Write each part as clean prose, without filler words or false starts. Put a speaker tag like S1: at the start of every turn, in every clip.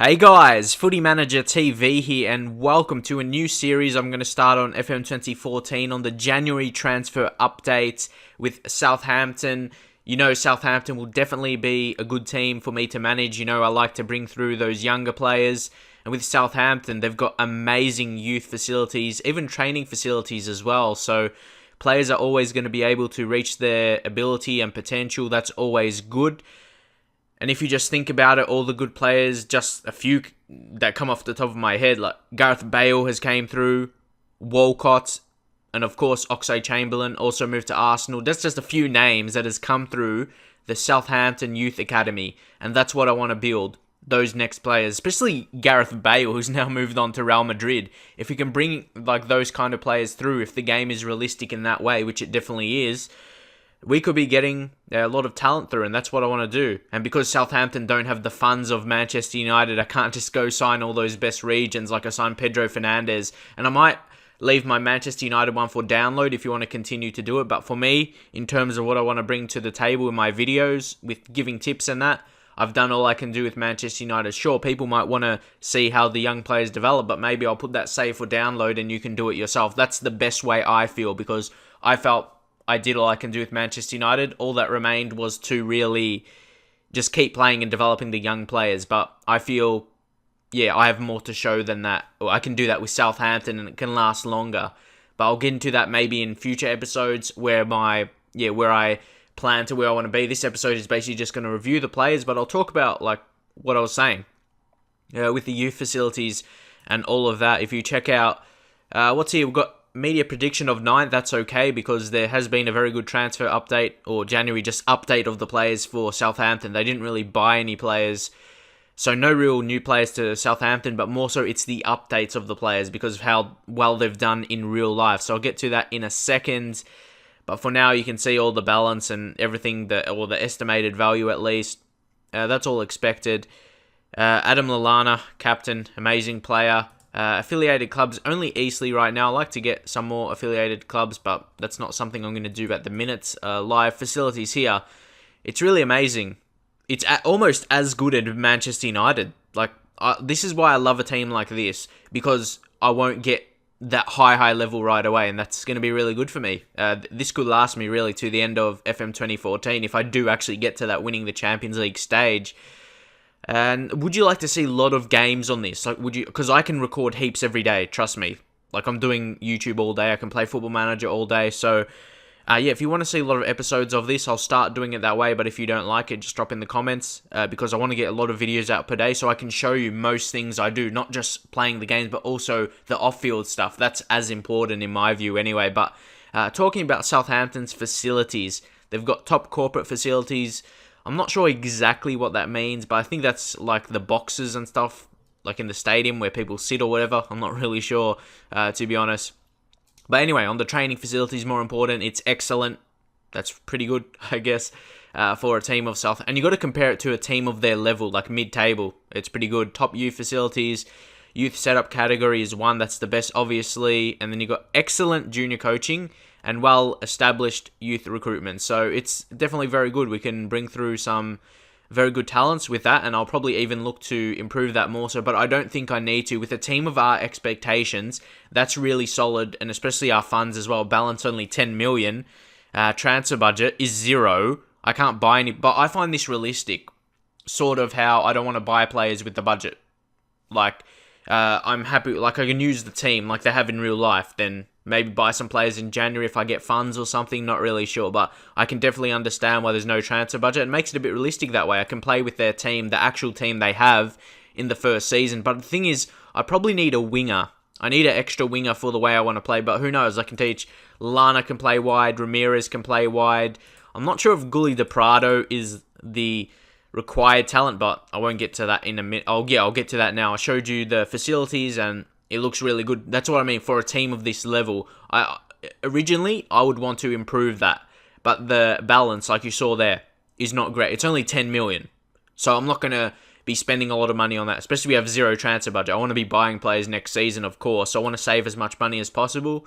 S1: Hey guys, Footy Manager TV here and welcome to a new series I'm going to start on FM 2014 on the January transfer updates with Southampton. You know Southampton will definitely be a good team for me to manage. You know I like to bring through those younger players. And with Southampton, they've got amazing youth facilities, even training facilities as well. So players are always going to be able to reach their ability and potential. That's always good. And if you just think about it, all the good players, just a few that come off the top of my head, like Gareth Bale has came through, Walcott, and of course Oxlade-Chamberlain also moved to Arsenal. That's just a few names that has come through the Southampton Youth Academy, and that's what I want to build, those next players, especially Gareth Bale, who's now moved on to Real Madrid. If we can bring like those kind of players through, if the game is realistic in that way, which it definitely is, we could be getting a lot of talent through, and that's what I want to do. And because Southampton don't have the funds of Manchester United, I can't just go sign all those best regions like I signed Pedro Fernandez. And I might leave my Manchester United one for download if you want to continue to do it. But for me, in terms of what I want to bring to the table in my videos with giving tips and that, I've done all I can do with Manchester United. Sure, people might want to see how the young players develop, but maybe I'll put that save for download and you can do it yourself. That's the best way I feel, because I felt I did all I can do with Manchester United. All that remained was to really just keep playing and developing the young players. But I feel, I have more to show than that. I can do that with Southampton and it can last longer. But I'll get into that maybe in future episodes where I plan to where I want to be. This episode is basically just going to review the players, but I'll talk about like what I was saying with the youth facilities and all of that. If you check out what's here, we've got media prediction of 9th, that's okay because there has been a very good transfer update, or January just update of the players for Southampton. They didn't really buy any players, so no real new players to Southampton, but more so it's the updates of the players because of how well they've done in real life. So I'll get to that in a second, but for now you can see all the balance and everything, or the estimated value at least. That's all expected. Adam Lallana, captain, amazing player. Affiliated clubs, only Eastleigh right now. I like to get some more affiliated clubs, but that's not something I'm going to do at the minute. Live facilities here. It's really amazing. It's almost as good as Manchester United. This is why I love a team like this, because I won't get that high level right away, and that's going to be really good for me. This could last me really to the end of FM 2014 if I do actually get to that winning the Champions League stage. And would you like to see a lot of games on this? Like, would you? Because I can record heaps every day. Trust me. Like, I'm doing YouTube all day. I can play Football Manager all day. So, if you want to see a lot of episodes of this, I'll start doing it that way. But if you don't like it, just drop in the comments. Because I want to get a lot of videos out per day, so I can show you most things I do, not just playing the games, but also the off-field stuff. That's as important in my view, anyway. But talking about Southampton's facilities, they've got top corporate facilities. I'm not sure exactly what that means, but I think that's like the boxes and stuff, like in the stadium where people sit or whatever. I'm not really sure, to be honest. But anyway, on the training facilities, more important, it's excellent. That's pretty good, I guess, for a team of South. And you got to compare it to a team of their level, like mid-table. It's pretty good. Top youth facilities, youth setup category is one. That's the best, obviously. And then you got excellent junior coaching and well-established youth recruitment. So it's definitely very good. We can bring through some very good talents with that, and I'll probably even look to improve that more so, but I don't think I need to. With a team of our expectations, that's really solid, and especially our funds as well. Balance only 10 million. Transfer budget is 0. I can't buy any, but I find this realistic. Sort of how I don't want to buy players with the budget. I'm happy, I can use the team like they have in real life, then maybe buy some players in January if I get funds or something, not really sure, but I can definitely understand why there's no transfer budget. It makes it a bit realistic that way. I can play with their team, the actual team they have in the first season, but the thing is, I probably need a winger. I need an extra winger for the way I want to play, but who knows, I can teach Lana can play wide, Ramirez can play wide. I'm not sure if Gully de Prado is the required talent, but I won't get to that in a minute. I'll get to that now. I showed you the facilities and it looks really good. That's what I mean for a team of this level. Originally, I would want to improve that, but the balance, like you saw there, is not great. It's only 10 million, so I'm not going to be spending a lot of money on that, especially we have 0 transfer budget. I want to be buying players next season, of course, so I want to save as much money as possible.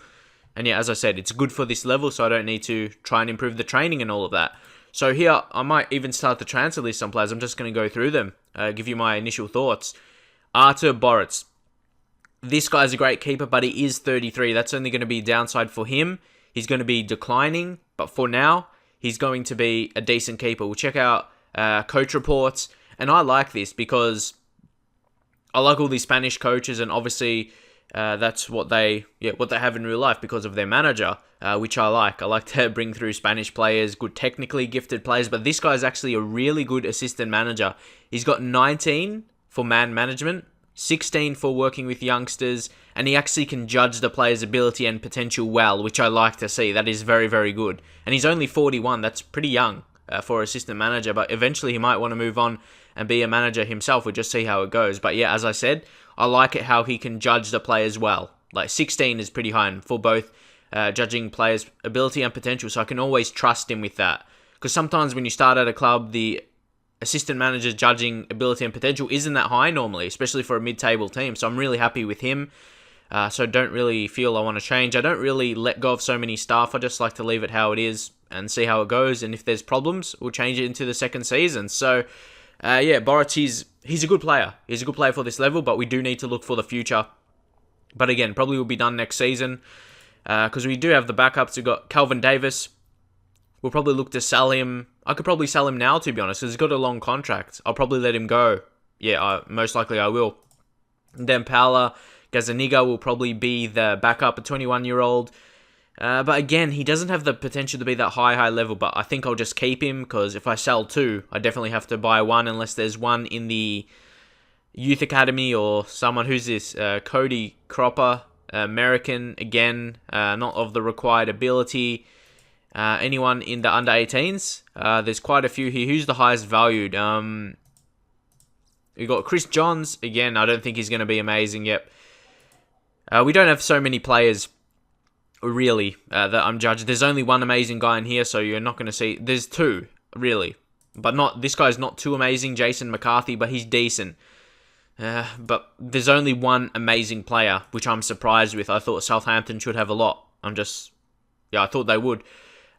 S1: And yeah, as I said, it's good for this level, so I don't need to try and improve the training and all of that. So here, I might even start the transfer list on players. I'm just going to go through them, give you my initial thoughts. Artur Boruc. This guy's a great keeper, but he is 33. That's only going to be a downside for him. He's going to be declining, but for now, he's going to be a decent keeper. We'll check out coach reports, and I like this because I like all these Spanish coaches, and obviously that's what they have in real life because of their manager, which I like. I like to bring through Spanish players, good technically gifted players, but this guy's actually a really good assistant manager. He's got 19 for man management, 16 for working with youngsters, and he actually can judge the player's ability and potential well, which I like to see. That is very, very good. And he's only 41. That's pretty young for assistant manager, but eventually he might want to move on and be a manager himself. We'll just see how it goes. But yeah, as I said, I like it how he can judge the players well. Like 16 is pretty high for both judging players' ability and potential, so I can always trust him with that. Because sometimes when you start at a club, the assistant manager judging ability and potential isn't that high normally, especially for a mid-table team. So I'm really happy with him. So don't really feel I want to change. I don't really let go of so many staff. I just like to leave it how it is and see how it goes. And if there's problems, we'll change it into the second season. So Boruc, he's a good player. He's a good player for this level, but we do need to look for the future. But again, probably will be done next season because we do have the backups. We've got Calvin Davis. We'll probably look to sell him. I could probably sell him now, to be honest, because he's got a long contract. I'll probably let him go. Yeah, most likely I will. And then Paula Gazaniga will probably be the backup, a 21-year-old. But again, he doesn't have the potential to be that high level, but I think I'll just keep him, because if I sell two, I definitely have to buy one, unless there's one in the youth academy or someone. Who's this? Cody Cropper, American, again, not of the required ability. Anyone in the under 18s? There's quite a few here. Who's the highest valued? We got Chris Johns. Again, I don't think he's going to be amazing. Yep. We don't have so many players, really, that I'm judging. There's only one amazing guy in here, so you're not going to see. There's two, really. But not this guy's not too amazing, Jason McCarthy, but he's decent. But there's only one amazing player, which I'm surprised with. I thought Southampton should have a lot. I thought they would.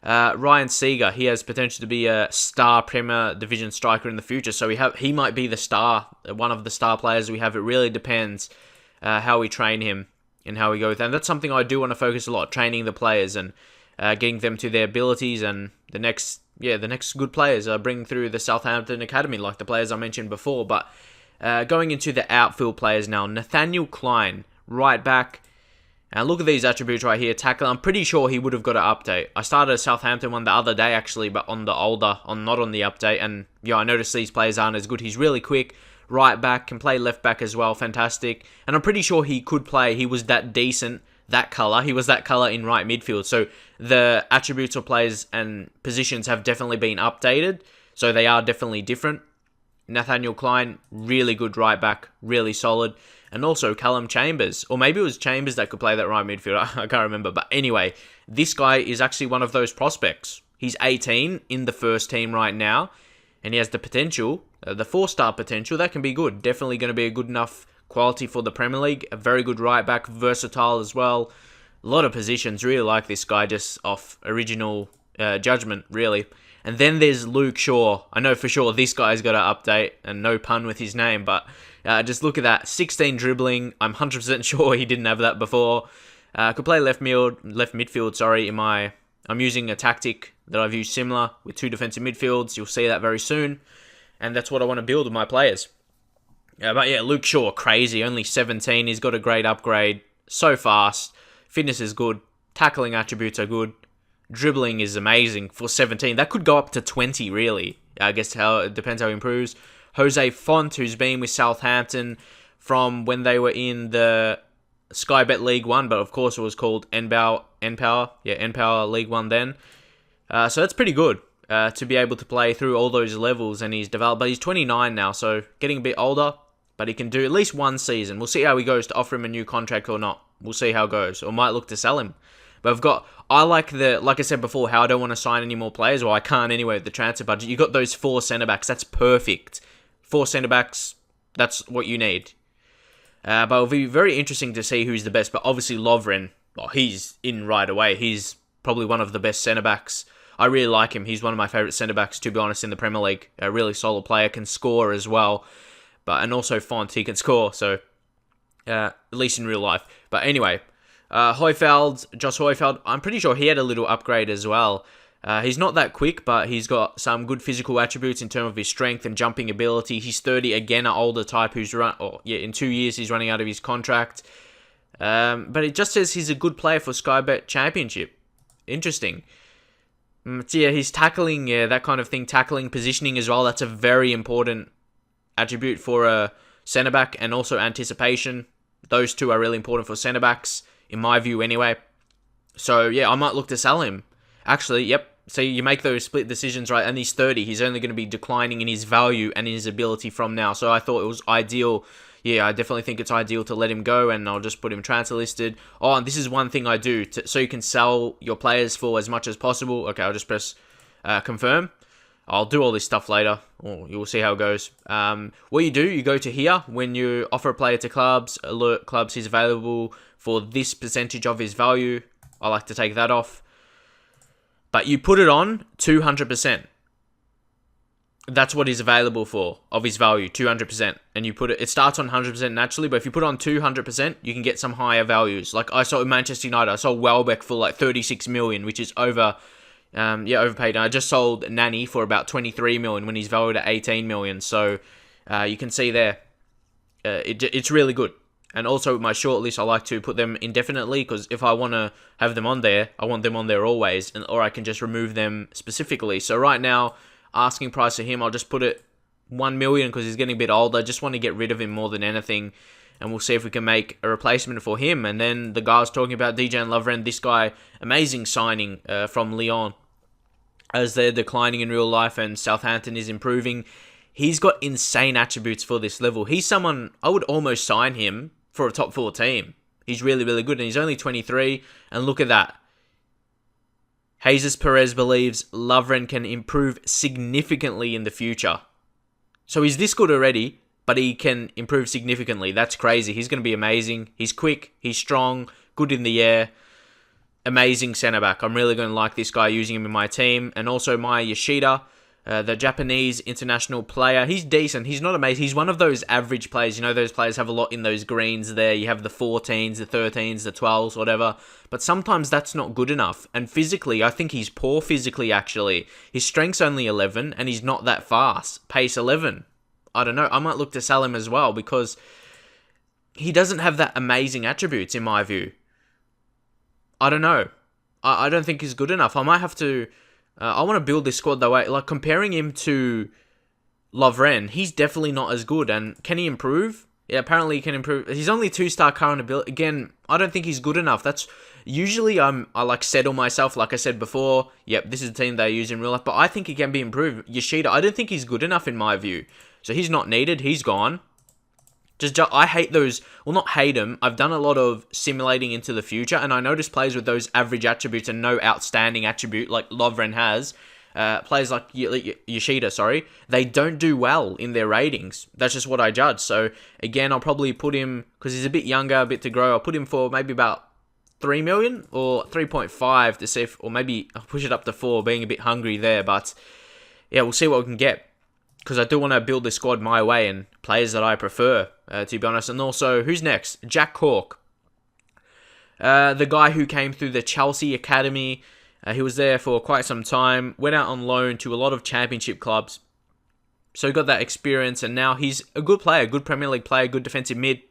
S1: Ryan Seeger, he has potential to be a star Premier Division striker in the future, so he might be the star, one of the star players we have. It really depends how we train him and how we go with that. And that's something I do want to focus a lot, training the players and getting them to their abilities, and the next good players bring through the Southampton Academy, like the players I mentioned before. But going into the outfield players now, Nathaniel Clyne, right back. And look at these attributes right here. Tackle, I'm pretty sure he would have got an update. I started a Southampton one the other day, actually, but not on the update. And yeah, I noticed these players aren't as good. He's really quick. Right back, can play left back as well. Fantastic. And I'm pretty sure he could play. He was that decent, that colour. He was that colour in right midfield. So the attributes of players and positions have definitely been updated. So they are definitely different. Nathaniel Clyne, really good right back. Really solid. And also Callum Chambers, or maybe it was Chambers that could play that right midfield. I can't remember. But anyway, this guy is actually one of those prospects. He's 18 in the first team right now, and he has the potential, the 4-star potential. That can be good. Definitely going to be a good enough quality for the Premier League. A very good right back, versatile as well. A lot of positions. Really like this guy, just off original judgment, really. And then there's Luke Shaw. I know for sure this guy's got an update, and no pun with his name, but just look at that. 16 dribbling. I'm 100% sure he didn't have that before. Could play left midfield, I'm using a tactic that I've used similar with 2 defensive midfields. You'll see that very soon. And that's what I want to build with my players. But yeah, Luke Shaw, crazy. Only 17. He's got a great upgrade. So fast. Fitness is good. Tackling attributes are good. Dribbling is amazing for 17. That could go up to 20, really. I guess it depends how he improves. Jose Font, who's been with Southampton from when they were in the Sky Bet League 1, but of course it was called Npower League 1 then. So that's pretty good to be able to play through all those levels, and he's developed. But he's 29 now, so getting a bit older, but he can do at least one season. We'll see how he goes, to offer him a new contract or not. We'll see how it goes, or might look to sell him. But like I said before, how I don't want to sign any more players, or I can't anyway with the transfer budget. You got those 4 centre-backs, that's perfect. 4 centre-backs, that's what you need. But it'll be very interesting to see who's the best. But obviously Lovren, he's in right away. He's probably one of the best centre-backs. I really like him. He's one of my favourite centre-backs, to be honest, in the Premier League. A really solid player, can score as well. and also Font, he can score, so at least in real life. But anyway, Josh Højfeldt, I'm pretty sure he had a little upgrade as well. He's not that quick, but he's got some good physical attributes in terms of his strength and jumping ability. He's 30, again, an older type who's in 2 years he's running out of his contract. But it just says he's a good player for Sky Bet Championship. Interesting. So yeah, he's tackling, that kind of thing, tackling, positioning as well. That's a very important attribute for a centre-back, and also anticipation. Those two are really important for centre-backs, in my view anyway. So yeah, I might look to sell him. Actually, yep. So you make those split decisions, right? And he's 30. He's only going to be declining in his value and in his ability from now. So I thought it was ideal. Yeah, I definitely think it's ideal to let him go, and I'll just put him transfer listed. Oh, and this is one thing I do, so you can sell your players for as much as possible. Okay, I'll just press confirm. I'll do all this stuff later. You'll see how it goes. What you do, you go to here. When you offer a player to clubs, alert clubs he's available for this percentage of his value. I like to take that off. But you put it on 200%. That's what is available for, of his value, 200%. And you put it starts on 100% naturally, but if you put it on 200%, you can get some higher values. Like I saw Manchester United, I sold Welbeck for like 36 million, which is overpaid. And I just sold Nani for about 23 million when he's valued at 18 million. So you can see there, it's really good. And also with my shortlist, I like to put them indefinitely, because if I want to have them on there, I want them on there always, or I can just remove them specifically. So right now, asking price for him, I'll just put it 1 million because he's getting a bit old. I just want to get rid of him more than anything, and we'll see if we can make a replacement for him. And then the guy was talking about DJ and Lovren, this guy, amazing signing from Lyon, as they're declining in real life and Southampton is improving. He's got insane attributes for this level. He's someone, I would almost sign him for a top 4 team. He's really, really good, and he's only 23, and look at that. Jesus Perez believes Lovren can improve significantly in the future. So he's this good already, but he can improve significantly. That's crazy. He's going to be amazing. He's quick, he's strong, good in the air. Amazing centre-back. I'm really going to like this guy, using him in my team. And also my Yoshida, the Japanese international player. He's decent. He's not amazing. He's one of those average players. You know, those players have a lot in those greens there. You have the 14s, the 13s, the 12s, whatever. But sometimes that's not good enough. And physically, I think he's poor physically, actually. His strength's only 11, and he's not that fast. Pace 11. I don't know. I might look to sell him as well, because he doesn't have that amazing attributes, in my view. I don't know. I don't think he's good enough. I might have to... I want to build this squad that way. Like, comparing him to Lovren, he's definitely not as good. And can he improve? Yeah, apparently he can improve. He's only 2-star current ability. Again, I don't think he's good enough. That's usually I like settle myself. Like I said before, yep, this is the team they use in real life. But I think he can be improved. Yoshida, I don't think he's good enough in my view. So he's not needed. He's gone. I hate those, well, not hate them. I've done a lot of simulating into the future, and I notice players with those average attributes and no outstanding attribute, like Lovren has, players like Yoshida, they don't do well in their ratings. That's just what I judge. So, again, I'll probably put him, because he's a bit younger, a bit to grow, I'll put him for maybe about 3 million or 3.5 to see if, or maybe I'll push it up to 4, being a bit hungry there. But, yeah, we'll see what we can get, because I do want to build the squad my way and players that I prefer, to be honest. And also, who's next? Jack Cork. The guy who came through the Chelsea Academy. He was there for quite some time. Went out on loan to a lot of championship clubs. So he got that experience, and now he's a good player, good Premier League player, good defensive mid,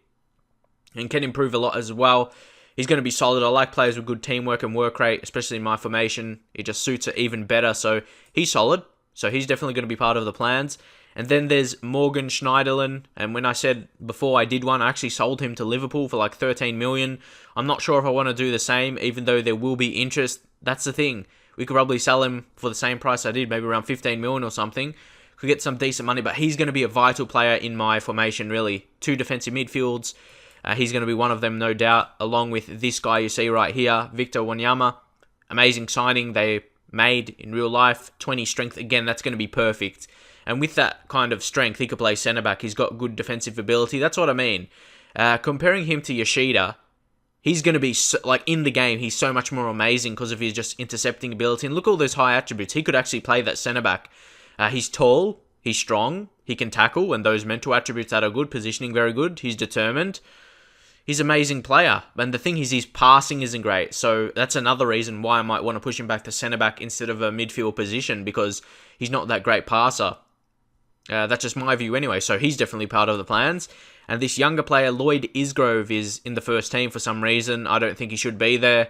S1: and can improve a lot as well. He's going to be solid. I like players with good teamwork and work rate, especially in my formation. It just suits it even better. So he's solid. So he's definitely going to be part of the plans. And then there's Morgan Schneiderlin. And when I said before I did one, I actually sold him to Liverpool for like 13 million. I'm not sure if I want to do the same, even though there will be interest. That's the thing. We could probably sell him for the same price I did, maybe around 15 million or something. Could get some decent money, but he's going to be a vital player in my formation, really. 2 defensive midfields. He's going to be one of them, no doubt, along with this guy you see right here, Victor Wanyama. Amazing signing they made in real life. 20 strength. Again, that's going to be perfect. And with that kind of strength, he could play centre-back. He's got good defensive ability. That's what I mean. Comparing him to Yoshida, he's going to be, in the game, he's so much more amazing because of his just intercepting ability. And look at all those high attributes. He could actually play that centre-back. He's tall. He's strong. He can tackle, and those mental attributes that are good. Positioning, very good. He's determined. He's an amazing player. And the thing is, his passing isn't great. So that's another reason why I might want to push him back to centre-back instead of a midfield position, because he's not that great passer. That's just my view anyway. So he's definitely part of the plans. And this younger player, Lloyd Isgrove, is in the first team for some reason. I don't think he should be there.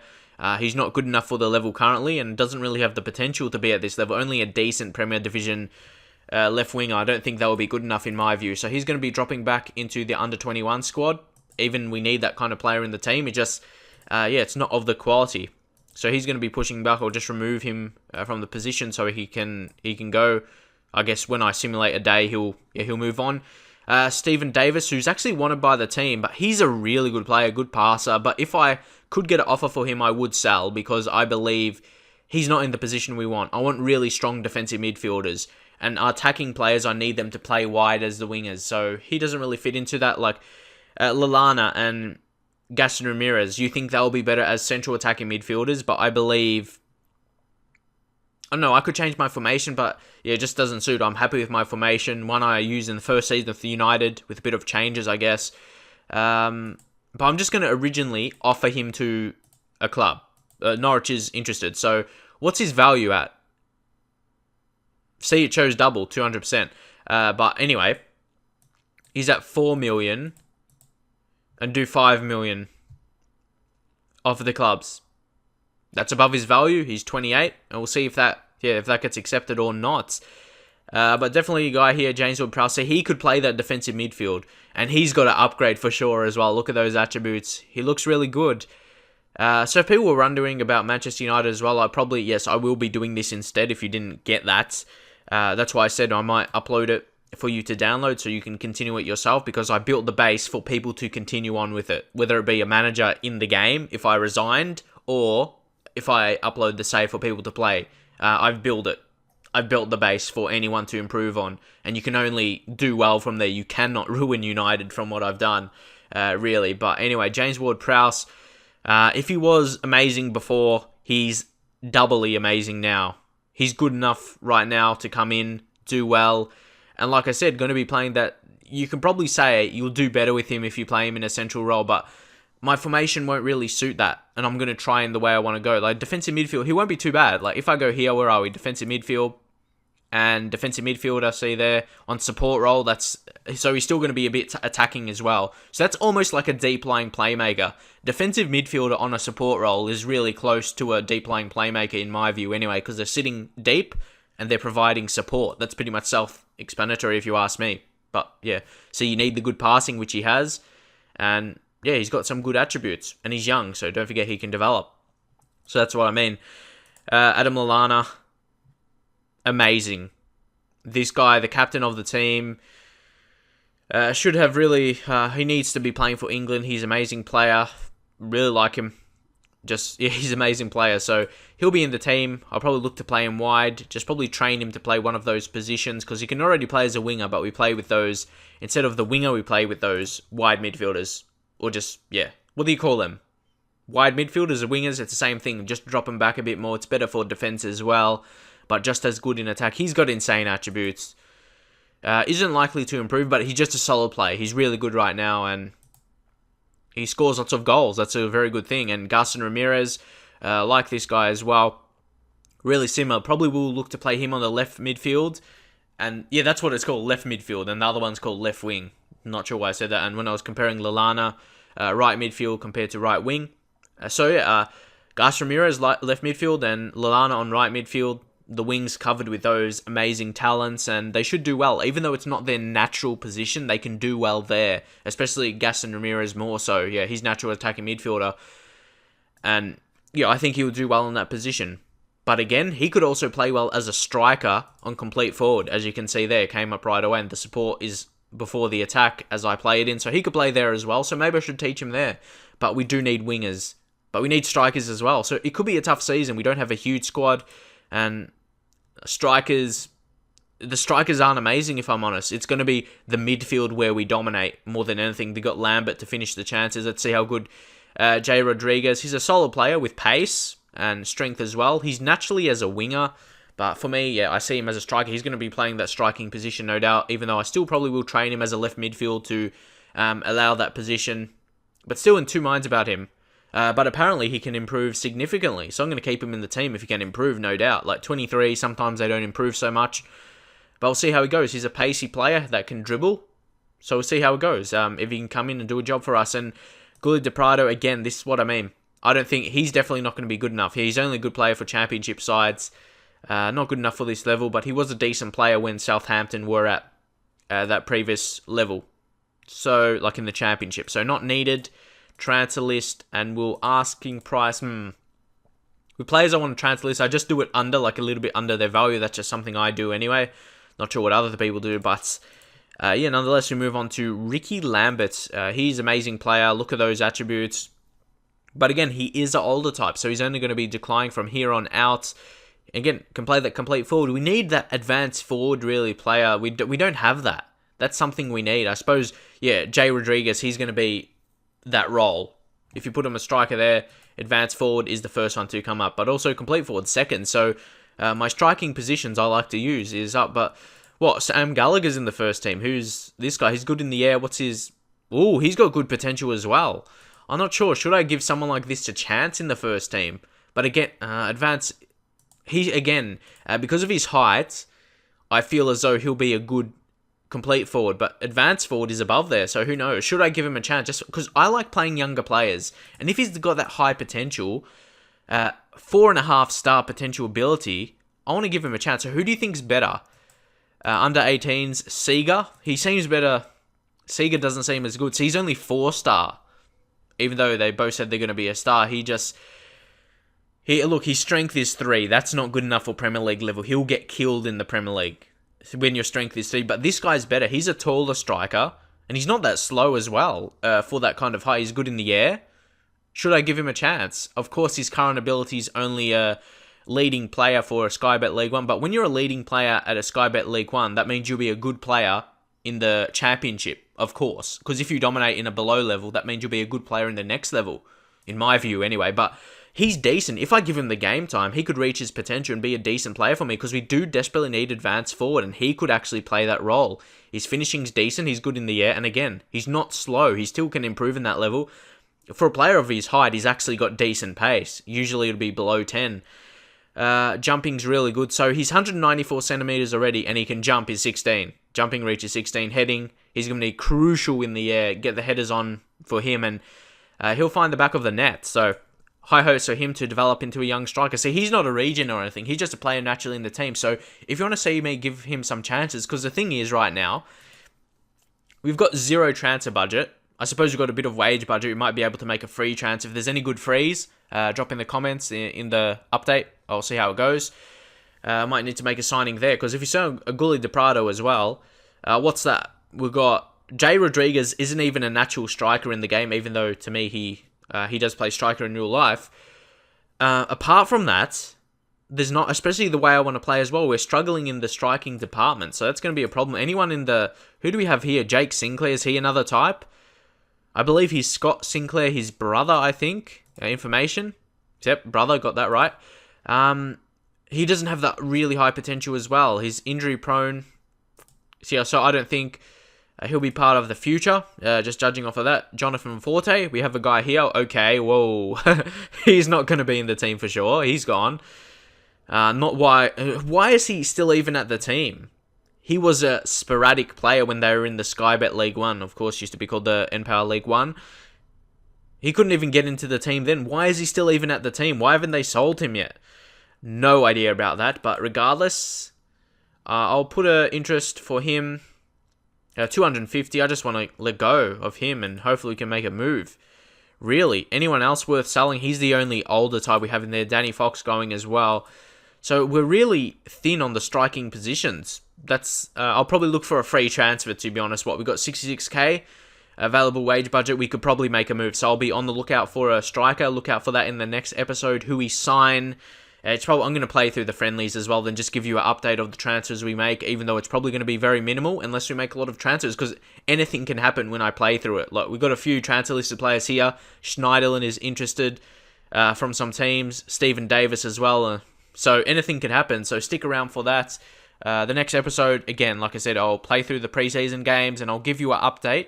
S1: He's not good enough for the level currently and doesn't really have the potential to be at this level. Only a decent Premier Division left winger. I don't think that will be good enough in my view. So he's going to be dropping back into the under-21 squad. Even we need that kind of player in the team. It just, it's not of the quality. So he's going to be pushing back, or just remove him from the position so he can go. I guess when I simulate a day, he'll move on. Stephen Davis, who's actually wanted by the team, but he's a really good player, good passer. But if I could get an offer for him, I would sell, because I believe he's not in the position we want. I want really strong defensive midfielders. And attacking players, I need them to play wide as the wingers. So he doesn't really fit into that. Like Lallana and Gaston Ramirez, you think they'll be better as central attacking midfielders, but I believe... I don't know, I could change my formation, but yeah, it just doesn't suit. I'm happy with my formation. One I used in the first season of the United, with a bit of changes, I guess. But I'm just going to originally offer him to a club. Norwich is interested. So what's his value at? See, it shows double, 200%. But anyway, he's at 4 million and do 5 million off of the clubs. That's above his value. He's 28, and we'll see if that gets accepted or not. But definitely a guy here, James Ward-Prowse, so he could play that defensive midfield, and he's got to upgrade for sure as well. Look at those attributes. He looks really good. So if people were wondering about Manchester United as well, I will be doing this instead if you didn't get that. That's why I said I might upload it for you to download so you can continue it yourself, because I built the base for people to continue on with it, whether it be a manager in the game if I resigned, or if I upload the save for people to play. I've built it. I've built the base for anyone to improve on, and you can only do well from there. You cannot ruin United from what I've done, really. But anyway, James Ward-Prowse, if he was amazing before, he's doubly amazing now. He's good enough right now to come in, do well, and like I said, going to be playing that. You can probably say you'll do better with him if you play him in a central role, but my formation won't really suit that, and I'm going to try in the way I want to go. Like defensive midfield, he won't be too bad. Like if I go here, where are we? Defensive midfield, and defensive midfield I see there on support role. So he's still going to be a bit attacking as well. So that's almost like a deep lying playmaker. Defensive midfielder on a support role is really close to a deep lying playmaker in my view anyway, because they're sitting deep and they're providing support. That's pretty much self-explanatory if you ask me. But yeah, so you need the good passing, which he has, and yeah, he's got some good attributes, and he's young, so don't forget he can develop. So that's what I mean. Adam Lallana, amazing. This guy, the captain of the team, should have really... he needs to be playing for England. He's an amazing player. Really like him. He's an amazing player. So he'll be in the team. I'll probably look to play him wide. Just probably train him to play one of those positions, because he can already play as a winger, but we play with those... Instead of the winger, we play with those wide midfielders. Or just, what do you call them? Wide midfielders or wingers, it's the same thing. Just drop them back a bit more. It's better for defense as well, but just as good in attack. He's got insane attributes. Isn't likely to improve, but he's just a solid player. He's really good right now, and he scores lots of goals. That's a very good thing. And Gaston Ramirez, like this guy as well. Really similar. Probably will look to play him on the left midfield. And yeah, that's what it's called, left midfield. And the other one's called left wing. Not sure why I said that. And when I was comparing Lallana, right midfield compared to right wing. Gas Ramirez left midfield and Lallana on right midfield. The wings covered with those amazing talents, and they should do well. Even though it's not their natural position, they can do well there. Especially Gaston Ramirez more so. Yeah, he's natural attacking midfielder. And yeah, I think he'll do well in that position. But again, he could also play well as a striker on complete forward. As you can see there, came up right away, and the support is before the attack as I play it in. So he could play there as well. So maybe I should teach him there. But we do need wingers. But we need strikers as well. So it could be a tough season. We don't have a huge squad. And the strikers aren't amazing, if I'm honest. It's going to be the midfield where we dominate more than anything. They got Lambert to finish the chances. Let's see how good Jay Rodriguez. He's a solid player with pace and strength as well. He's naturally as a winger, But for me, yeah, I see him as a striker. He's going to be playing that striking position, no doubt, even though I still probably will train him as a left midfield to allow that position. But still in two minds about him. But apparently he can improve significantly. So I'm going to keep him in the team if he can improve, no doubt. Like 23, sometimes they don't improve so much. But we'll see how he goes. He's a pacey player that can dribble. So we'll see how it goes. If he can come in and do a job for us. And Gulli de Prado, again, this is what I mean. I don't think he's definitely not going to be good enough. He's only a good player for championship sides. Not good enough for this level, but he was a decent player when Southampton were at that previous level. So, like in the championship. So not needed. Transfer list, and we'll asking price. With players I want to transfer list, I just do it under, like a little bit under their value. That's just something I do anyway. Not sure what other people do, but yeah, nonetheless, we move on to Ricky Lambert. He's an amazing player. Look at those attributes. But again, he is an older type, so he's only going to be declining from here on out. Again, can play that complete forward. We need that advanced forward, really, player. We don't have that. That's something we need. I suppose, yeah, Jay Rodriguez, he's going to be that role. If you put him a striker there, advanced forward is the first one to come up, but also complete forward second. So my striking positions I like to use is up. But what, Sam Gallagher's in the first team. Who's this guy? He's good in the air. What's his... Oh, he's got good potential as well. I'm not sure. Should I give someone like this a chance in the first team? But again, advanced... because of his height, I feel as though he'll be a good complete forward, but advanced forward is above there, so who knows? Should I give him a chance? Just because I like playing younger players, and if he's got that high potential, 4.5 star potential ability, I want to give him a chance. So who do you think's better? Under 18s, Seager. He seems better. Seager doesn't seem as good, so he's only 4 star, even though they both said they're going to be a star. His strength is 3. That's not good enough for Premier League level. He'll get killed in the Premier League when your strength is 3. But this guy's better. He's a taller striker, and he's not that slow as well for that kind of height. He's good in the air. Should I give him a chance? Of course, his current ability is only a leading player for a Sky Bet League 1. But when you're a leading player at a Sky Bet League 1, that means you'll be a good player in the championship, of course. Because if you dominate in a below level, that means you'll be a good player in the next level, in my view anyway. But he's decent. If I give him the game time, he could reach his potential and be a decent player for me, because we do desperately need advanced forward, and he could actually play that role. His finishing's decent, he's good in the air, and again, he's not slow. He still can improve in that level. For a player of his height, he's actually got decent pace. Usually it'll be below 10. Jumping's really good. So he's 194 centimeters already, and he can jump is 16. Jumping reach is 16. Heading, he's going to be crucial in the air. Get the headers on for him, and he'll find the back of the net. So high hopes for him to develop into a young striker. See, he's not a regen or anything. He's just a player naturally in the team. So if you want to see me give him some chances, because the thing is right now, we've got 0 transfer budget. I suppose we've got a bit of wage budget. We might be able to make a free transfer. If there's any good frees, drop in the comments in the update. I'll see how it goes. I might need to make a signing there, because if you saw a Gulli de Prado as well, what's that? We've got Jay Rodriguez isn't even a natural striker in the game, even though to me he does play striker in real life. Apart from that, there's not, especially the way I want to play as well, we're struggling in the striking department, so that's going to be a problem. Anyone in the... Who do we have here? Jake Sinclair, is he another type? I believe he's Scott Sinclair, his brother, I think. Information. Yep, brother, got that right. He doesn't have that really high potential as well. He's injury prone. So I don't think he'll be part of the future, just judging off of that. Jonathan Forte, we have a guy here. Okay, whoa. He's not going to be in the team for sure. He's gone. Why is he still even at the team? He was a sporadic player when they were in the Sky Bet League 1. Of course, used to be called the nPower League 1. He couldn't even get into the team then. Why is he still even at the team? Why haven't they sold him yet? No idea about that. But regardless, I'll put an interest for him. 250. I just want to let go of him, and hopefully we can make a move. Really, anyone else worth selling? He's the only older type we have in there. Danny Fox going as well. So we're really thin on the striking positions. That's I'll probably look for a free transfer, to be honest. We've got 66k available wage budget. We could probably make a move. So I'll be on the lookout for a striker. Look out for that in the next episode. Who we sign. I'm going to play through the friendlies as well, then just give you an update of the transfers we make, even though it's probably going to be very minimal unless we make a lot of transfers, because anything can happen when I play through it. Like, we've got a few transfer listed players here. Schneiderlin is interested from some teams. Stephen Davis as well. So anything could happen. So stick around for that. The next episode, again, like I said, I'll play through the preseason games and I'll give you an update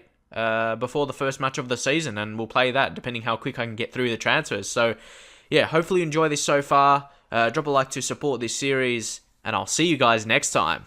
S1: before the first match of the season, and we'll play that depending how quick I can get through the transfers. So yeah, hopefully you enjoy this so far. Drop a like to support this series, and I'll see you guys next time.